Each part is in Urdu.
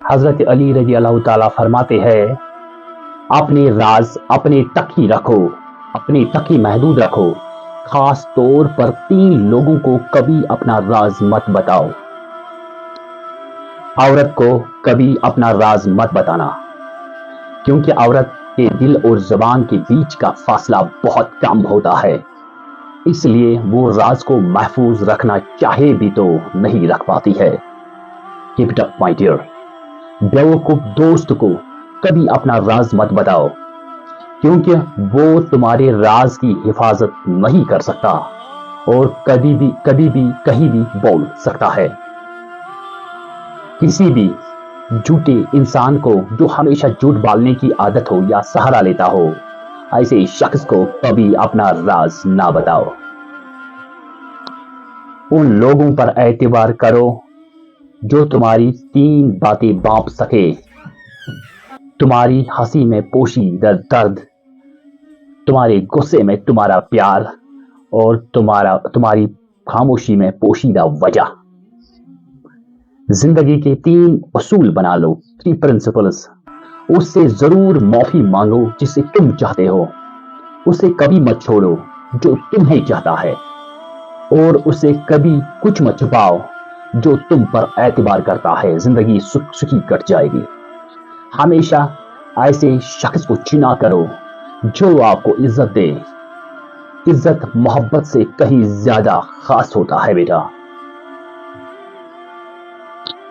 حضرت علی رضی اللہ تعالیٰ فرماتے ہیں، اپنے راز اپنے تک ہی رکھو، اپنے تک ہی محدود رکھو، خاص طور پر 3 لوگوں کو کبھی اپنا راز مت بتاؤ۔ عورت کو کبھی اپنا راز مت بتانا، کیونکہ عورت کے دل اور زبان کے بیچ کا فاصلہ بہت کم ہوتا ہے، اس لیے وہ راز کو محفوظ رکھنا چاہے بھی تو نہیں رکھ پاتی ہے۔ Keep it up, my dear۔ بیوقوف دوست کو کبھی اپنا راز مت بتاؤ، کیونکہ وہ تمہارے راز کی حفاظت نہیں کر سکتا اور کبھی بھی کہیں بھی بول سکتا ہے۔ کسی بھی جھوٹے انسان کو جو ہمیشہ جھوٹ بولنے کی عادت ہو یا سہارا لیتا ہو، ایسے شخص کو کبھی اپنا راز نہ بتاؤ۔ ان لوگوں پر اعتبار کرو جو تمہاری 3 باتیں بانپ سکے، تمہاری ہنسی میں پوشیدہ درد، تمہارے غصے میں تمہارا پیار، اور تمہاری خاموشی میں پوشیدہ وجہ۔ زندگی کے 3 اصول بنا لو، 3 پرنسپلز۔ اس سے ضرور معافی مانگو جسے تم چاہتے ہو، اسے کبھی مت چھوڑو جو تمہیں چاہتا ہے، اور اسے کبھی کچھ مت چھپاؤ جو تم پر اعتبار کرتا ہے۔ زندگی سکھی کٹ جائے گی۔ ہمیشہ ایسے شخص کو چنا کرو جو آپ کو عزت دے۔ عزت محبت سے کہیں زیادہ خاص ہوتا ہے بیٹا۔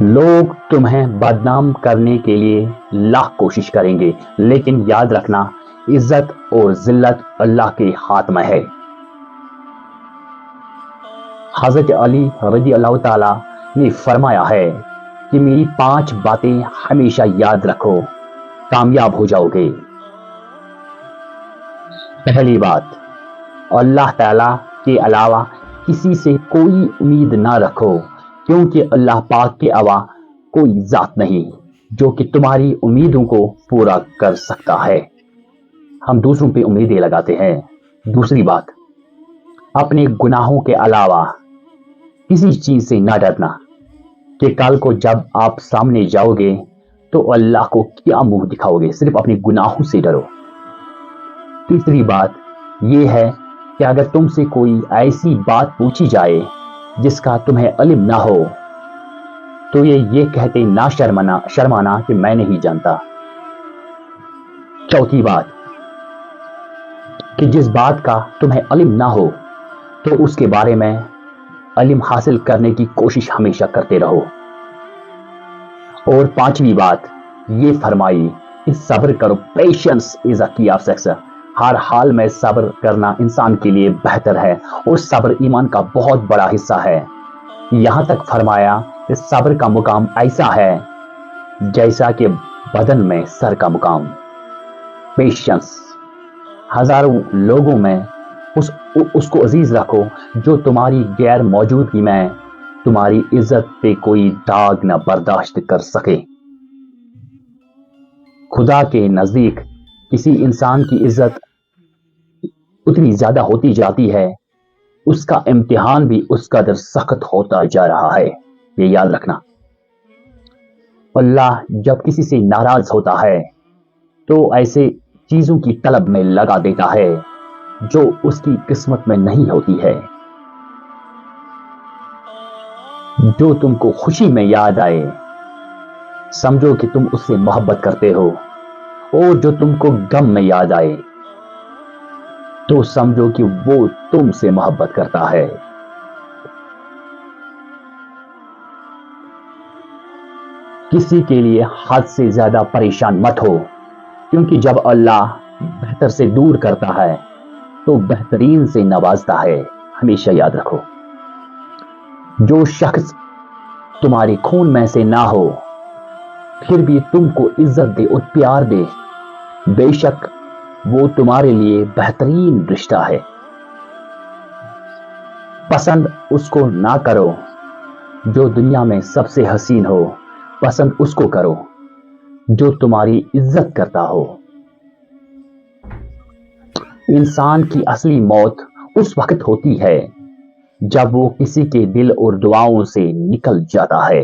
لوگ تمہیں بدنام کرنے کے لیے لاکھ کوشش کریں گے، لیکن یاد رکھنا، عزت اور ذلت اللہ کے ہاتھ میں ہے۔ حضرت علی رضی اللہ تعالیٰ نے فرمایا ہے کہ میری 5 باتیں ہمیشہ یاد رکھو، کامیاب ہو جاؤ گے۔ پہلی بات، اللہ تعالیٰ کے علاوہ کسی سے کوئی امید نہ رکھو، کیونکہ اللہ پاک کے علاوہ کوئی ذات نہیں جو کہ تمہاری امیدوں کو پورا کر سکتا ہے۔ ہم دوسروں پہ امیدیں لگاتے ہیں۔ دوسری بات، اپنے گناہوں کے علاوہ کسی چیز سے نہ ڈرنا کہ کل کو جب آپ سامنے جاؤ گے تو اللہ کو کیا منہ دکھاؤ گے، صرف اپنے گناہوں سے ڈرو۔ تیسری بات یہ ہے کہ اگر تم سے کوئی ایسی بات پوچھی جائے جس کا تمہیں علم نہ ہو تو یہ کہتے نہ شرمانا کہ میں نہیں جانتا۔ چوتھی بات کہ جس بات کا تمہیں علم نہ ہو تو اس کے بارے میں علم حاصل کرنے کی کوشش ہمیشہ کرتے رہو۔ اور 5ویں بات یہ فرمائی کہ صبر کرو، پیشنس از اے کی آف سکسیس۔ ہر حال میں صبر کرنا انسان کے لیے بہتر ہے، اور صبر ایمان کا بہت بڑا حصہ ہے۔ یہاں تک فرمایا کہ صبر کا مقام ایسا ہے جیسا کہ بدن میں سر کا مقام۔ پیشنس، ہزاروں لوگوں میں اس کو عزیز رکھو جو تمہاری غیر موجودگی میں تمہاری عزت پہ کوئی داغ نہ برداشت کر سکے۔ خدا کے نزدیک کسی انسان کی عزت اتنی زیادہ ہوتی جاتی ہے، اس کا امتحان بھی اس قدر سخت ہوتا جا رہا ہے۔ یہ یاد رکھنا، اللہ جب کسی سے ناراض ہوتا ہے تو ایسے چیزوں کی طلب میں لگا دیتا ہے جو اس کی قسمت میں نہیں ہوتی ہے۔ جو تم کو خوشی میں یاد آئے سمجھو کہ تم اس سے محبت کرتے ہو، اور جو تم کو غم میں یاد آئے تو سمجھو کہ وہ تم سے محبت کرتا ہے۔ کسی کے لیے حد سے زیادہ پریشان مت ہو، کیونکہ جب اللہ بہتر سے دور کرتا ہے تو بہترین سے نوازتا ہے۔ ہمیشہ یاد رکھو، جو شخص تمہارے خون میں سے نہ ہو پھر بھی تم کو عزت دے اور پیار دے، بے شک وہ تمہارے لیے بہترین رشتہ ہے۔ پسند اس کو نہ کرو جو دنیا میں سب سے حسین ہو، پسند اس کو کرو جو تمہاری عزت کرتا ہو۔ انسان کی اصلی موت اس وقت ہوتی ہے جب وہ کسی کے دل اور دعاؤں سے نکل جاتا ہے۔